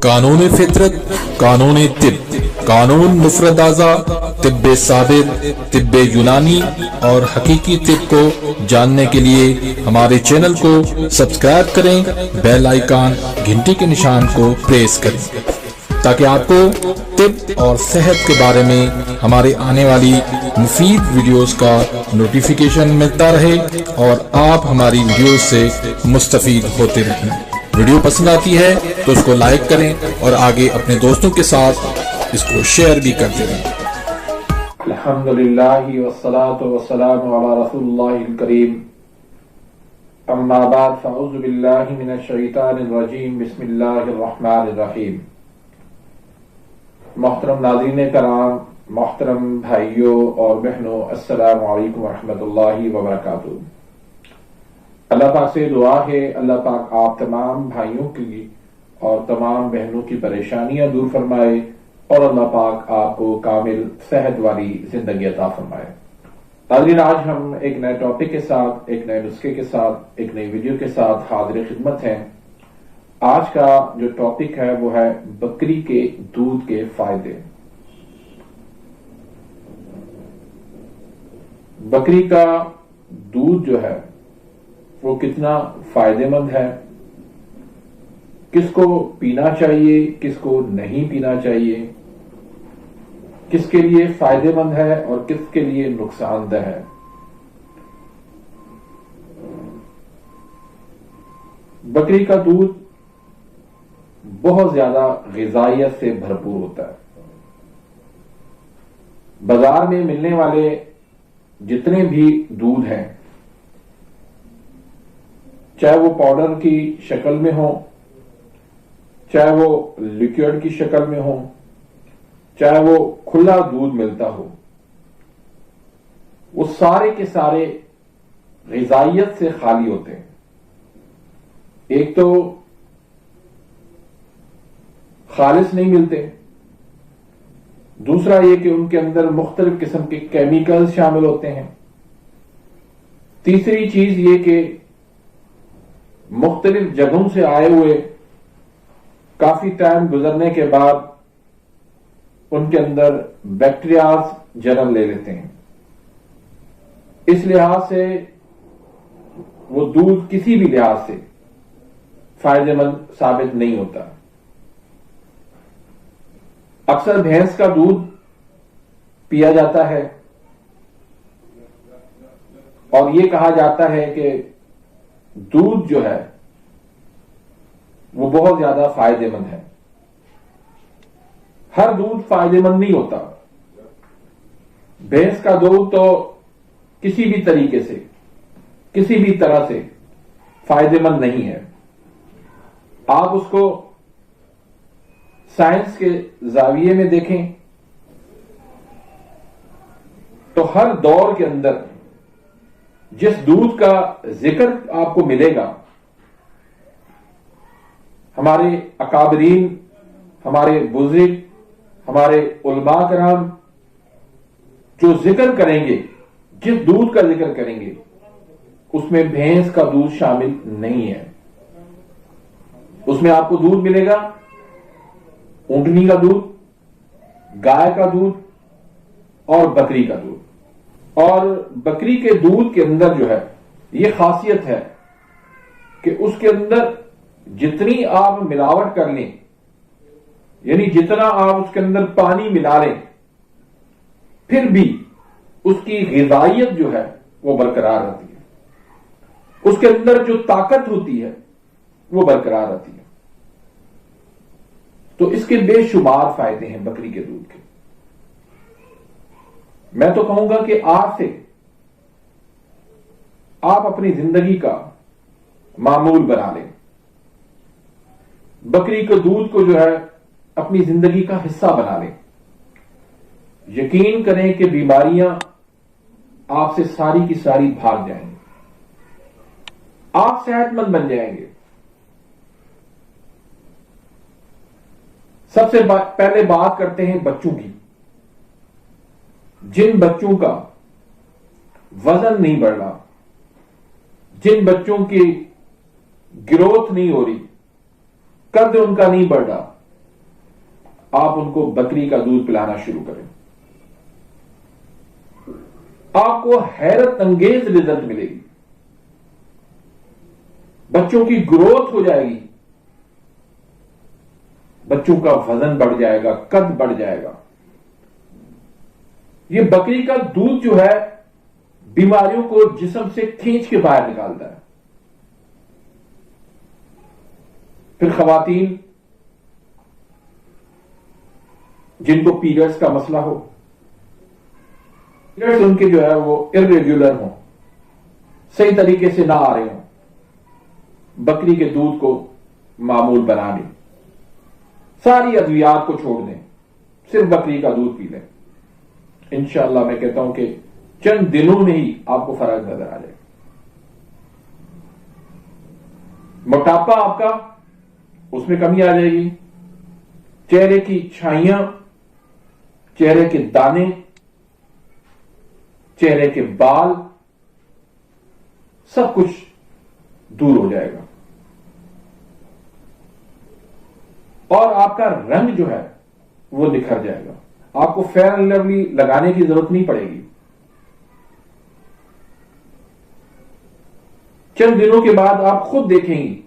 कानून फितरत, कानून तिब, कानून मुफरद आज़ा, तिब्ब साबिर, तिब्ब यूनानी और हकीकी तिब को जानने के लिए हमारे चैनल को सब्सक्राइब करें, बेल आइकन घंटी के निशान को प्रेस करें ताकि आपको तिब और सेहत के बारे में हमारे आने वाली मुफीद वीडियोस का नोटिफिकेशन मिलता रहे और आप हमारी वीडियोस से मुस्तफीद होते रहें। वीडियो पसंद आती है तो उसको लाइक करें और आगे अपने दोस्तों के साथ इसको शेयर भी करते रहें। अल्हम्दुलिल्लाहि वस्सलातु वस्सलामु अला रसूलिल्लाहिल करीम, अम्मा बाद फ़अऊज़ु बिल्लाहि मिनश शैतानिर रजीम, बिस्मिल्लाहिर रहमानिर रहीम। मोहतरम नाज़रीन कराम, मोहतरम भाइयों और बहनों, अस्सलामु अलैकुम वरहमतुल्लाहि वबरकातुहू। अल्लाह पाक से दुआ है, अल्लाह पाक आप तमाम भाइयों की और तमाम बहनों की परेशानियां दूर फरमाए और अल्लाह पाक आपको कामिल सेहत वाली जिंदगी अता फरमाए। नाज़रीन, आज हम एक नए टॉपिक के साथ, एक नए नुस्खे के साथ, एक नई वीडियो के साथ हाजिर खिदमत हैं। आज का जो टॉपिक है वो है बकरी के दूध के फायदे। बकरी का दूध जो है वो कितना फायदेमंद है, किसको पीना चाहिए, किसको नहीं पीना चाहिए, किसके लिए फायदेमंद है और किसके लिए नुकसानदेह है। बकरी का दूध बहुत ज्यादा ग़िज़ाइयत से भरपूर होता है। बाजार में मिलने वाले जितने भी दूध हैं, चाहे वो पाउडर की शक्ल में हो, चाहे वो लिक्विड की शक्ल में हो, चाहे वो खुला दूध मिलता हो, वो सारे के सारे ग़िज़ाइयत से खाली होते हैं। एक तो खालिस नहीं मिलते, दूसरा ये कि उनके अंदर मुख्तलिफ किस्म के केमिकल्स शामिल होते हैं, तीसरी चीज ये कि मुख्तलिफ जगहों से आए हुए काफी टाइम गुजरने के बाद उनके अंदर बैक्टीरियाज जन्म ले लेते हैं। इस लिहाज से वो दूध किसी भी लिहाज से फायदेमंद साबित नहीं होता। अक्सर भैंस का दूध पिया जाता है और ये कहा जाता है कि दूध जो है वो बहुत ज्यादा फायदेमंद है। हर दूध फायदेमंद नहीं होता। भैंस का दूध तो किसी भी तरीके से, किसी भी तरह से फायदेमंद नहीं है। आप उसको साइंस के जाविये में देखें तो हर दौर के अंदर जिस दूध का जिक्र आपको मिलेगा, हमारे अकाबरीन, हमारे बुजुर्ग, हमारे उलमा कराम जो जिक्र करेंगे, जिस दूध का जिक्र करेंगे, उसमें भैंस का दूध शामिल नहीं है। उसमें आपको दूध मिलेगा ऊंटनी का दूध, गाय का दूध और बकरी का दूध। और बकरी के दूध के अंदर जो है ये खासियत है कि उसके अंदर जितनी आप मिलावट कर लें, यानी जितना आप उसके अंदर पानी मिला लें, फिर भी उसकी ग़िज़ाइयत जो है वो बरकरार रहती है। उसके अंदर जो ताकत होती है वो बरकरार रहती है। तो इसके बेशुमार फायदे हैं बकरी के दूध के। मैं तो कहूंगा कि आज से आप अपनी जिंदगी का मामूल बना लें, बकरी के दूध को जो है अपनी जिंदगी का हिस्सा बना लें। यकीन करें कि बीमारियां आपसे सारी की सारी भाग जाएंगी, आप सेहतमंद बन जाएंगे। सबसे पहले बात करते हैं बच्चों की। जिन बच्चों का वजन नहीं बढ़ रहा, जिन बच्चों की ग्रोथ नहीं हो रही, कद उनका नहीं बढ़ रहा, آپ ان کو بکری کا دودھ پلانا شروع کریں. آپ کو حیرت انگیز رزلٹ ملے گی. بچوں کی گروتھ ہو جائے گی، بچوں کا وزن بڑھ جائے گا، قد بڑھ جائے گا. یہ بکری کا دودھ جو ہے بیماریوں کو جسم سے کھینچ کے باہر نکالتا ہے. پھر خواتین جن کو پیریڈز کا مسئلہ ہو، پیریڈز ان کے جو ہے وہ ارریگولر ہوں، صحیح طریقے سے نہ آ رہے ہوں، بکری کے دودھ کو معمول بنا لیں، ساری ادویات کو چھوڑ دیں، صرف بکری کا دودھ پی لیں. انشاءاللہ میں کہتا ہوں کہ چند دنوں میں ہی آپ کو فرق نظر آ جائے. موٹاپا آپ کا اس میں کمی آ جائے گی، چہرے کی چھائیاں، چہرے کے دانے، چہرے کے بال، سب کچھ دور ہو جائے گا. اور آپ کا رنگ جو ہے وہ نکھر جائے گا. آپ کو فیئر اینڈ لولی لگانے کی ضرورت نہیں پڑے گی. چند دنوں کے بعد آپ خود دیکھیں گی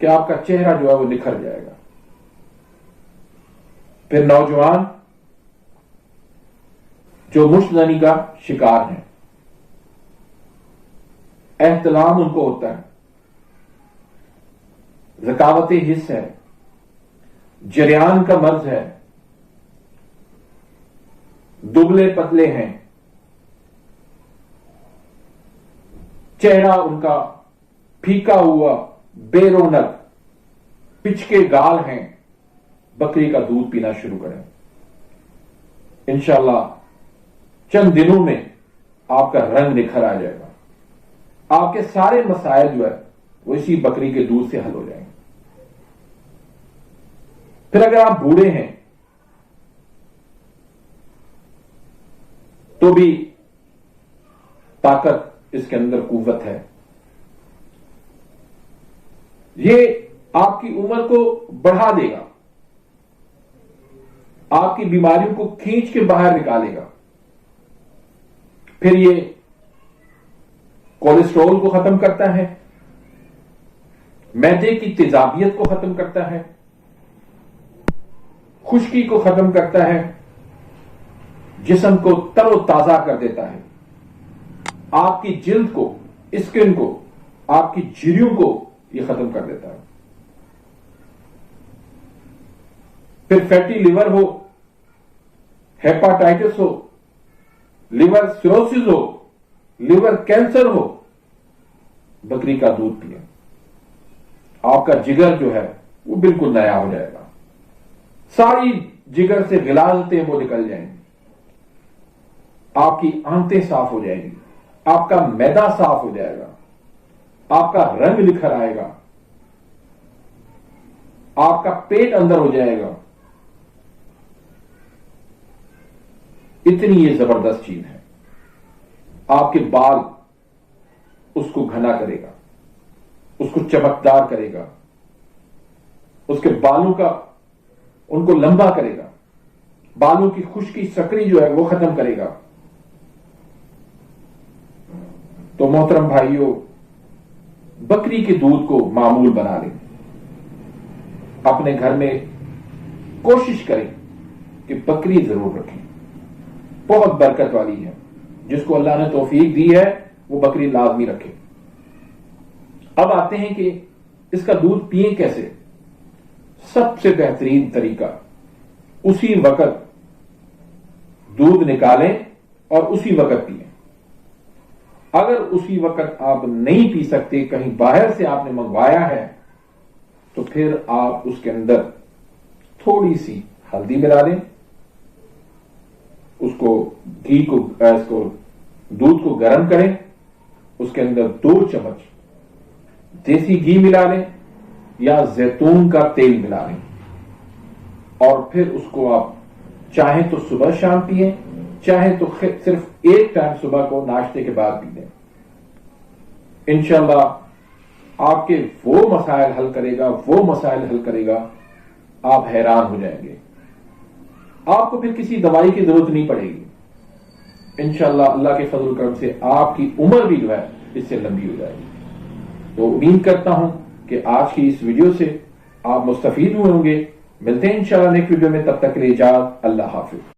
کہ آپ کا چہرہ جو ہے وہ نکھر جائے گا. پھر نوجوان جو مشتزنی کا شکار ہیں، احتلام ان کو ہوتا ہے، ذکاوت حس ہے، جریان کا مرض ہے، دبلے پتلے ہیں، چہرہ ان کا پھیکا ہوا، بے رونق، پچکے گال ہیں، بکری کا دودھ پینا شروع کریں. انشاءاللہ چند دنوں میں آپ کا رنگ نکھر آ جائے گا. آپ کے سارے مسائل جو ہے وہ اسی بکری کے دودھ سے حل ہو جائیں گے. پھر اگر آپ بوڑھے ہیں تو بھی طاقت اس کے اندر قوت ہے. یہ آپ کی عمر کو بڑھا دے گا، آپ کی بیماریوں کو کھینچ کے باہر نکالے گا. پھر یہ کولیسٹرول کو ختم کرتا ہے، معدے کی تیزابیت کو ختم کرتا ہے، خشکی کو ختم کرتا ہے، جسم کو تر و تازہ کر دیتا ہے، آپ کی جلد کو، اسکن کو، آپ کی جھریوں کو یہ ختم کر دیتا ہے. پھر فیٹی لیور ہو، ہیپاٹائٹس ہو، لیور سیروسس ہو، لیور کینسر ہو، بکری کا دودھ پیئیں. آپ کا جگر جو ہے وہ بالکل نیا ہو جائے گا. ساری جگر سے غلاظتیں وہ نکل جائیں گی، آپ کی آنتیں صاف ہو جائیں گی، آپ کا معدہ صاف ہو جائے گا، آپ کا رنگ نکھر آئے گا، آپ کا پیٹ اندر ہو جائے گا. اتنی یہ زبردست چیز ہے. آپ کے بال اس کو گھنا کرے گا، اس کو چمکدار کرے گا، اس کے بالوں کا ان کو لمبا کرے گا، بالوں کی خشکی سکڑی جو ہے وہ ختم کرے گا. تو محترم بھائیوں، بکری کے دودھ کو معمول بنا لیں. اپنے گھر میں کوشش کریں کہ بکری ضرور رکھیں. بہت برکت والی ہے. جس کو اللہ نے توفیق دی ہے وہ بکری لازمی رکھے. اب آتے ہیں کہ اس کا دودھ پئیں کیسے. سب سے بہترین طریقہ، اسی وقت دودھ نکالیں اور اسی وقت پئیں. اگر اسی وقت آپ نہیں پی سکتے، کہیں باہر سے آپ نے منگوایا ہے، تو پھر آپ اس کے اندر تھوڑی سی ہلدی ملا دیں، اس کو گھی کو دودھ کو گرم کریں، اس کے اندر 2 چمچ دیسی گھی ملا لیں یا زیتون کا تیل ملا لیں، اور پھر اس کو آپ چاہیں تو صبح شام پیئیں، چاہیں تو صرف ایک ٹائم صبح کو ناشتے کے بعد پی لیں. انشاءاللہ آپ کے وہ مسائل حل کرے گا آپ حیران ہو جائیں گے. آپ کو پھر کسی دوائی کی ضرورت نہیں پڑے گی. انشاءاللہ اللہ کے فضل و کرم سے آپ کی عمر بھی جو ہے اس سے لمبی ہو جائے گی. تو امید کرتا ہوں کہ آج کی اس ویڈیو سے آپ مستفید ہوئے ہوں گے. ملتے ہیں انشاءاللہ نیکسٹ ویڈیو میں، تب تک کے لیے اجازت. اللہ حافظ.